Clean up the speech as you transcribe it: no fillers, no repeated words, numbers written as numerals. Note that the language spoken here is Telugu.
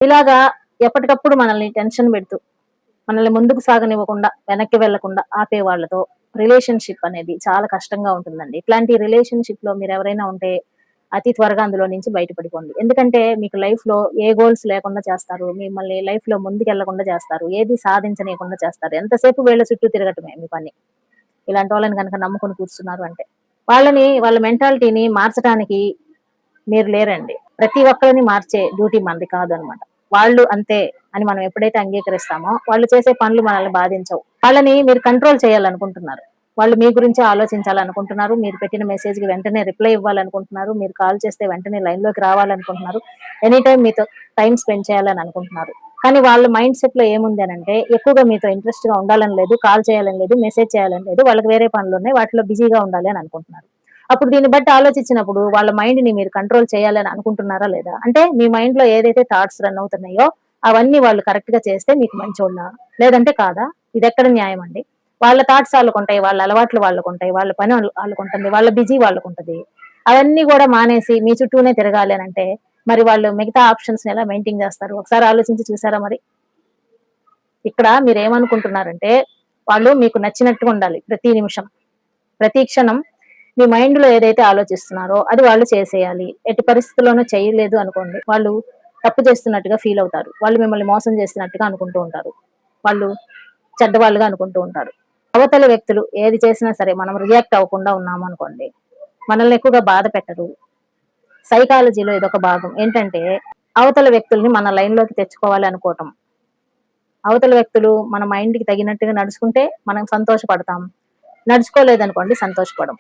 ఇలాగా ఎప్పటికప్పుడు మనల్ని టెన్షన్ పెడుతూ, మనల్ని ముందుకు సాగనివ్వకుండా, వెనక్కి వెళ్ళకుండా ఆపే వాళ్ళతో రిలేషన్‌షిప్ అనేది చాలా కష్టంగా ఉంటుందండి. ఇట్లాంటి రిలేషన్‌షిప్‌లో మీరెవరైనా ఉంటే అతి త్వరగా అందులో నుంచి బయటపడిపోండి. ఎందుకంటే మీకు లైఫ్‌లో ఏ గోల్స్ లేకుండా చేస్తారు. మిమ్మల్ని లైఫ్‌లో ముందుకెళ్ళకుండా చేస్తారు. ఏది సాధించనీయకుండా చేస్తారు. ఎంతసేపు వీళ్ళ చుట్టూ తిరగటమే మీ పని. ఇలాంటి వాళ్ళని గనక నమ్ముకొని కూర్చున్నారు అంటే. వాళ్ళ మెంటాలిటీని మార్చటానికి మీరు లేరండి. ప్రతి ఒక్కరిని మార్చే డ్యూటీ మనది కాదనమాట. వాళ్ళు అంతే అని మనం ఎప్పుడైతే అంగీకరిస్తామో, వాళ్ళు చేసే పనులు మనల్ని బాధించవు. వాళ్ళని మీరు కంట్రోల్ చేయాలనుకుంటున్నారు. వాళ్ళు మీ గురించే ఆలోచించాలనుకుంటున్నారు. మీరు పెట్టిన మెసేజ్‌కి వెంటనే రిప్లై ఇవ్వాలనుకుంటున్నారు. మీరు కాల్ చేస్తే వెంటనే లైన్‌లోకి రావాలనుకుంటున్నారు. ఎనీ టైమ్ మీతో టైమ్ స్పెండ్ చేయాలని అనుకుంటున్నారు. కానీ వాళ్ళ మైండ్ సెట్‌లో ఏముంది అనంటే, ఎక్కువగా మీతో ఇంట్రెస్ట్‌గా ఉండాలని లేదు, కాల్ చేయాలని లేదు, మెసేజ్ చేయాలని లేదు. వాళ్ళకి వేరే పనులున్నాయి. వాటిలో బిజీగా ఉండాలి అని అనుకుంటున్నారు. అప్పుడు దీన్ని బట్టి ఆలోచించినప్పుడు వాళ్ళ మైండ్‌ని మీరు కంట్రోల్ చేయాలని అనుకుంటున్నారా లేదా? అంటే మీ మైండ్‌లో ఏదైతే థాట్స్ రన్ అవుతున్నాయో అవన్నీ వాళ్ళు కరెక్ట్‌గా చేస్తే మీకు మంచోళ్ళా? లేదంటే కాదా? ఇదెక్కడ న్యాయం అండి? వాళ్ళ థాట్స్ ఆళ్ళకుంటాయి. వాళ్ళ అలవాట్లు వాళ్ళకుంటాయి. వాళ్ళ పని ఆళ్ళకుంటుంది. వాళ్ళ బిజీ వాళ్ళకుంటది. అవన్నీ గూడా మానేసి మీ చుట్టూనే తిరగాలి అనంటే మరి వాళ్ళు మిగతా ఆప్షన్స్‌ని ఎలా మెయింటైన్ జేస్తారు? ఒకసారి ఆలోచించి చూసారా మరి? ఇక్కడ మీరేమనుకుంటున్నారంటే వాళ్ళు మీకు నచ్చినట్టుగా ఉండాలి ప్రతి నిమిషం. ప్రతి క్షణం మీ మైండ్‌లో ఏదైతే ఆలోచిస్తున్నారో అది వాళ్ళు చేసేయాలి. ఎట్టి పరిస్థితుల్లోనూ చేయలేదు అనుకోండి, వాళ్ళు తప్పు చేస్తున్నట్టుగా ఫీల్ అవుతారు. వాళ్ళు మిమ్మల్ని మోసం చేస్తున్నట్టుగా అనుకుంటూ ఉంటారు. వాళ్ళు చెడ్డవాళ్ళుగా అనుకుంటూ ఉంటారు. అవతలి వ్యక్తులు ఏది చేసినా సరే మనం రియాక్ట్ అవ్వకుండా ఉన్నామనుకోండి, మనల్ని ఎక్కువగా బాధ పెట్టరు. సైకాలజీలో ఇదొక భాగం. ఏంటంటే అవతల వ్యక్తుల్ని మన లైన్‌లోకి తెచ్చుకోవాలి అనుకోవటం. అవతల వ్యక్తులు మన మైండ్‌కి తగినట్టుగా నడుచుకుంటే మనం సంతోషపడతాం. నడుచుకోలేదనుకోండి సంతోషపడం.